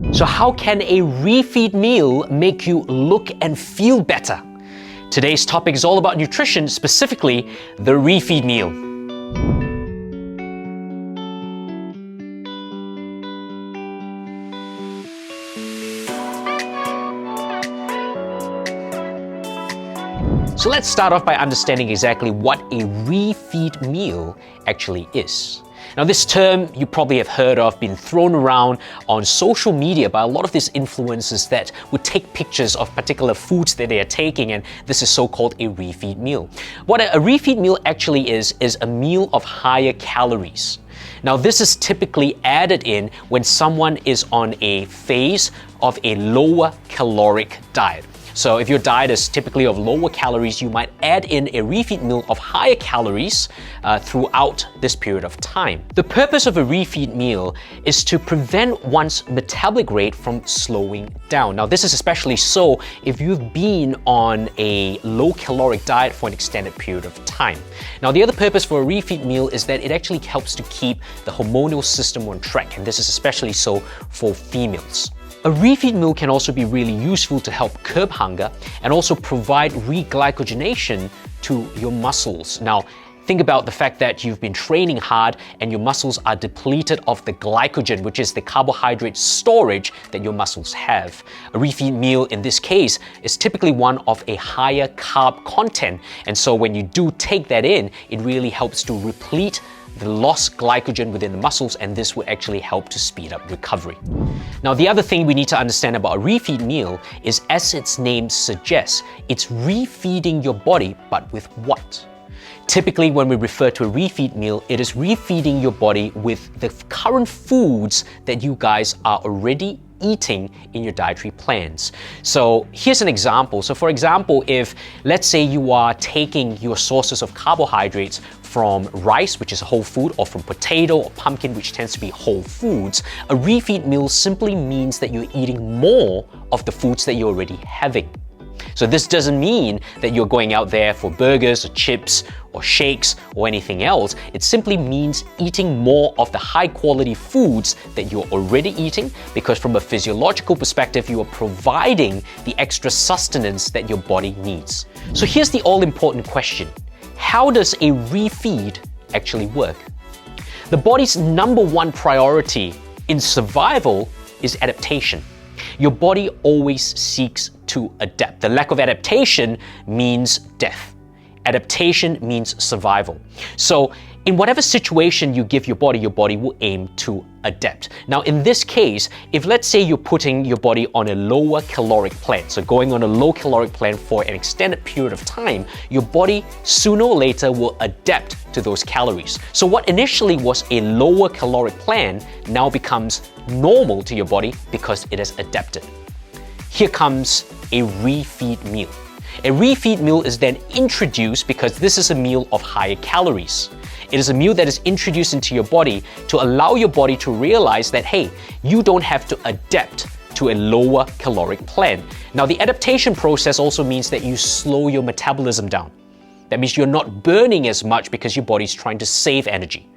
So how can a refeed meal make you look and feel better? Today's topic is all about nutrition, specifically the refeed meal. So let's start off by understanding exactly what a refeed meal actually is. Now, this term you probably have heard of, been thrown around on social media by a lot of these influencers that would take pictures of particular foods that they are taking, and this is so-called a refeed meal. What a refeed meal actually is a meal of higher calories. Now, this is typically added in when someone is on a phase of a lower caloric diet. So if your diet is typically of lower calories, you might add in a refeed meal of higher calories throughout this period of time. The purpose of a refeed meal is to prevent one's metabolic rate from slowing down. Now, this is especially so if you've been on a low caloric diet for an extended period of time. Now, the other purpose for a refeed meal is that it actually helps to keep the hormonal system on track, and this is especially so for females. A refeed meal can also be really useful to help curb hunger and also provide reglycogenation to your muscles. Now, think about the fact that you've been training hard and your muscles are depleted of the glycogen, which is the carbohydrate storage that your muscles have. A refeed meal in this case is typically one of a higher carb content, and so when you do take that in, it really helps to replete the lost glycogen within the muscles, and this will actually help to speed up recovery. Now, the other thing we need to understand about a refeed meal is, as its name suggests, it's refeeding your body, but with what? Typically, when we refer to a refeed meal, it is refeeding your body with the current foods that you guys are already eating in your dietary plans. So here's an example. So for example, if let's say you are taking your sources of carbohydrates from rice, which is a whole food, or from potato or pumpkin, which tends to be whole foods, a refeed meal simply means that you're eating more of the foods that you're already having. So this doesn't mean that you're going out there for burgers or chips or shakes or anything else. It simply means eating more of the high quality foods that you're already eating, because from a physiological perspective, you are providing the extra sustenance that your body needs. So here's the all-important question. How does a refeed actually work? The body's number one priority in survival is adaptation. Your body always seeks to adapt. The lack of adaptation means death. Adaptation means survival. So in whatever situation you give your body will aim to adapt. Now, in this case, if let's say you're putting your body on a lower caloric plan, so going on a low caloric plan for an extended period of time, your body sooner or later will adapt to those calories. So what initially was a lower caloric plan now becomes normal to your body because it has adapted. Here comes a refeed meal. A refeed meal is then introduced because this is a meal of higher calories. It is a meal that is introduced into your body to allow your body to realize that, hey, you don't have to adapt to a lower caloric plan. Now, the adaptation process also means that you slow your metabolism down. That means you're not burning as much because your body's trying to save energy.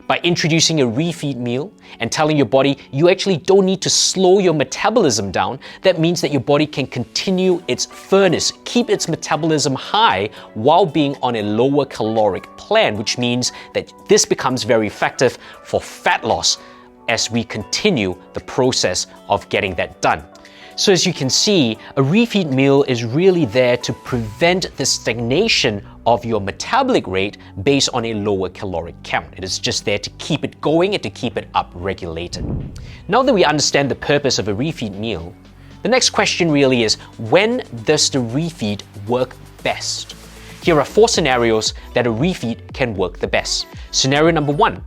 By introducing a refeed meal and telling your body you actually don't need to slow your metabolism down, that means that your body can continue its furnace, keep its metabolism high while being on a lower caloric plan, which means that this becomes very effective for fat loss as we continue the process of getting that done. So as you can see, a refeed meal is really there to prevent the stagnation of your metabolic rate based on a lower caloric count. It is just there to keep it going and to keep it up-regulated. Now that we understand the purpose of a refeed meal, the next question really is, when does the refeed work best? Here are 4 scenarios that a refeed can work the best. Scenario number 1,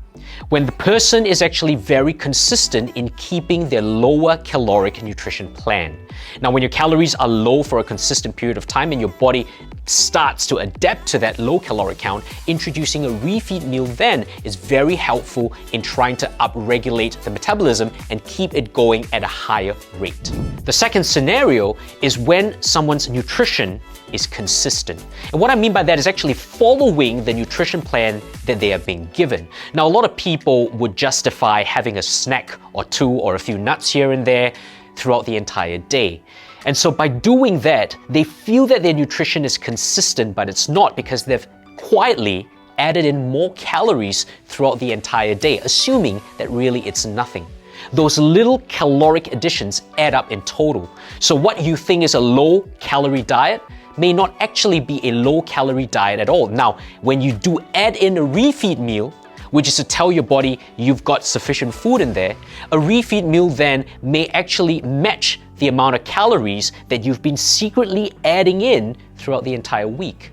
when the person is actually very consistent in keeping their lower caloric nutrition plan. Now, when your calories are low for a consistent period of time and your body starts to adapt to that low caloric count, introducing a refeed meal then is very helpful in trying to upregulate the metabolism and keep it going at a higher rate. The second scenario is when someone's nutrition is consistent. And what I mean by that is actually following the nutrition plan that they are being given. Now, a lot lot of people would justify having a snack or two or a few nuts here and there throughout the entire day. And so by doing that, they feel that their nutrition is consistent, but it's not, because they've quietly added in more calories throughout the entire day, assuming that really it's nothing. Those little caloric additions add up in total. So what you think is a low-calorie diet may not actually be a low-calorie diet at all. Now, when you do add in a refeed meal, which is to tell your body you've got sufficient food in there, a refeed meal then may actually match the amount of calories that you've been secretly adding in throughout the entire week.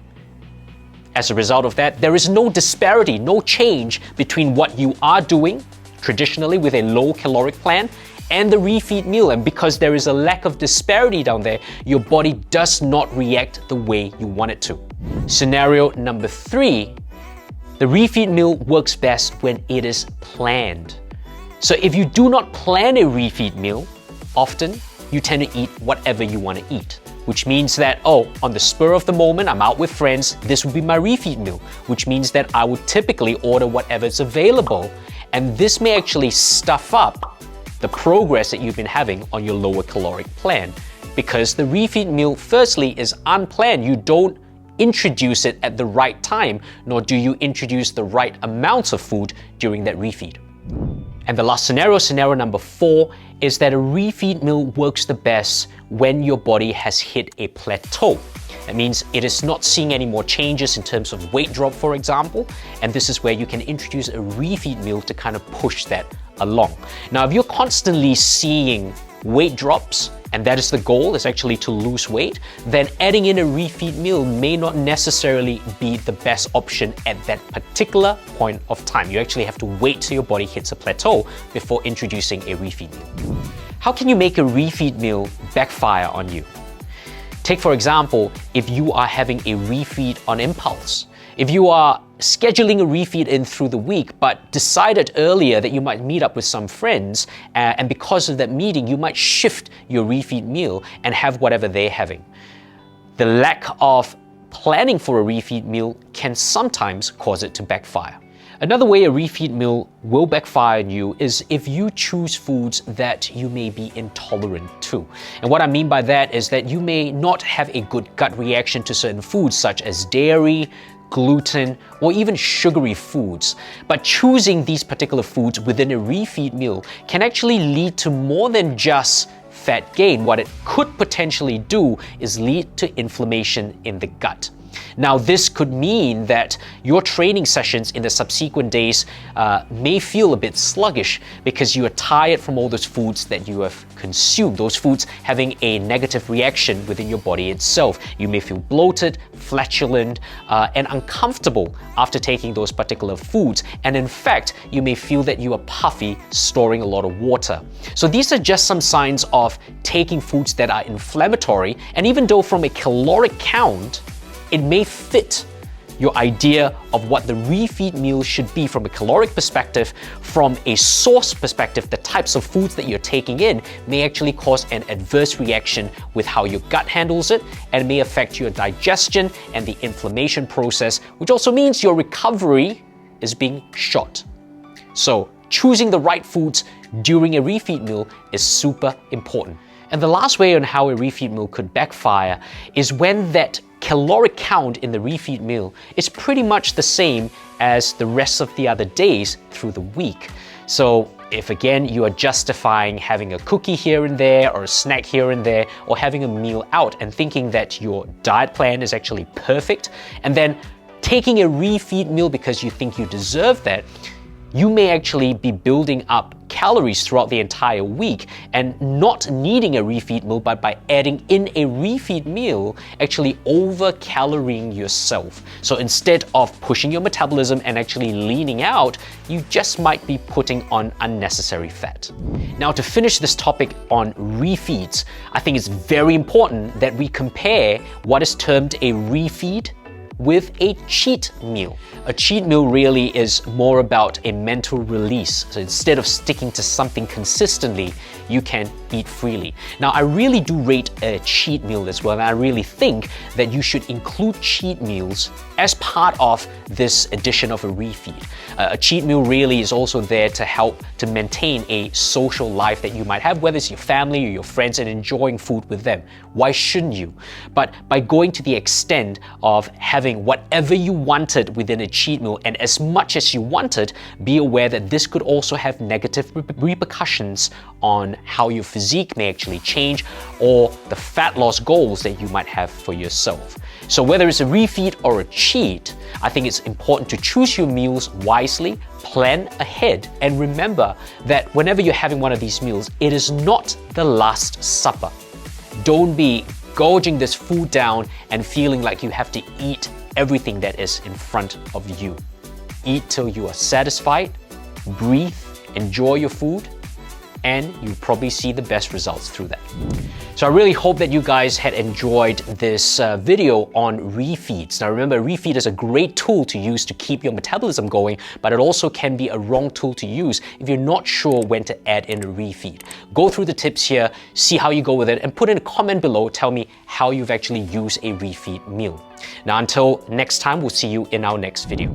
As a result of that, there is no disparity, no change between what you are doing traditionally with a low caloric plan and the refeed meal. And because there is a lack of disparity down there, your body does not react the way you want it to. Scenario number 3, the refeed meal works best when it is planned. So if you do not plan a refeed meal, often you tend to eat whatever you want to eat, which means that, on the spur of the moment, I'm out with friends, this would be my refeed meal, which means that I would typically order whatever's available, and this may actually stuff up the progress that you've been having on your lower caloric plan, because the refeed meal, firstly, is unplanned. You don't introduce it at the right time, nor do you introduce the right amounts of food during that refeed. And the last scenario number 4, is that a refeed meal works the best when your body has hit a plateau. That means it is not seeing any more changes in terms of weight drop, for example, and this is where you can introduce a refeed meal to kind of push that along. Now, if you're constantly seeing weight drops, and that is the goal, is actually to lose weight, then adding in a refeed meal may not necessarily be the best option at that particular point of time. You actually have to wait till your body hits a plateau before introducing a refeed meal. How can you make a refeed meal backfire on you? Take, for example, if you are having a refeed on impulse. If you are scheduling a refeed in through the week, but decided earlier that you might meet up with some friends, and because of that meeting, you might shift your refeed meal and have whatever they're having. The lack of planning for a refeed meal can sometimes cause it to backfire. Another way a refeed meal will backfire on you is if you choose foods that you may be intolerant to. And what I mean by that is that you may not have a good gut reaction to certain foods such as dairy, gluten, or even sugary foods. But choosing these particular foods within a refeed meal can actually lead to more than just fat gain. What it could potentially do is lead to inflammation in the gut. Now, this could mean that your training sessions in the subsequent days may feel a bit sluggish because you are tired from all those foods that you have consumed, those foods having a negative reaction within your body itself. You may feel bloated, flatulent, and uncomfortable after taking those particular foods. And in fact, you may feel that you are puffy, storing a lot of water. So these are just some signs of taking foods that are inflammatory, and even though from a caloric count, it may fit your idea of what the refeed meal should be from a caloric perspective. From a source perspective, the types of foods that you're taking in may actually cause an adverse reaction with how your gut handles it, and may affect your digestion and the inflammation process, which also means your recovery is being shot. So choosing the right foods during a refeed meal is super important. And the last way on how a refeed meal could backfire is when that caloric count in the refeed meal is pretty much the same as the rest of the other days through the week. So if again you are justifying having a cookie here and there or a snack here and there, or having a meal out and thinking that your diet plan is actually perfect, and then taking a refeed meal because you think you deserve that, you may actually be building up calories throughout the entire week and not needing a refeed meal, but by adding in a refeed meal, actually over-calorying yourself. So instead of pushing your metabolism and actually leaning out, you just might be putting on unnecessary fat. Now, to finish this topic on refeeds, I think it's very important that we compare what is termed a refeed with a cheat meal. A cheat meal really is more about a mental release. So instead of sticking to something consistently, you can eat freely. Now, I really do rate a cheat meal as well, and I really think that you should include cheat meals as part of this edition of a refeed. A cheat meal really is also there to help to maintain a social life that you might have, whether it's your family or your friends, and enjoying food with them. Why shouldn't you? But by going to the extent of having whatever you wanted within a cheat meal and as much as you wanted, be aware that this could also have negative repercussions on how your physique may actually change or the fat loss goals that you might have for yourself. So whether it's a refeed or a cheat, I think it's important to choose your meals wisely, plan ahead, and remember that whenever you're having one of these meals, it is not the last supper. Don't be gorging this food down and feeling like you have to eat everything that is in front of you. Eat till you are satisfied, breathe, enjoy your food, and you'll probably see the best results through that. So I really hope that you guys had enjoyed this video on refeeds. Now remember, refeed is a great tool to use to keep your metabolism going, but it also can be a wrong tool to use if you're not sure when to add in a refeed. Go through the tips here, see how you go with it, and put in a comment below, tell me how you've actually used a refeed meal. Now until next time, we'll see you in our next video.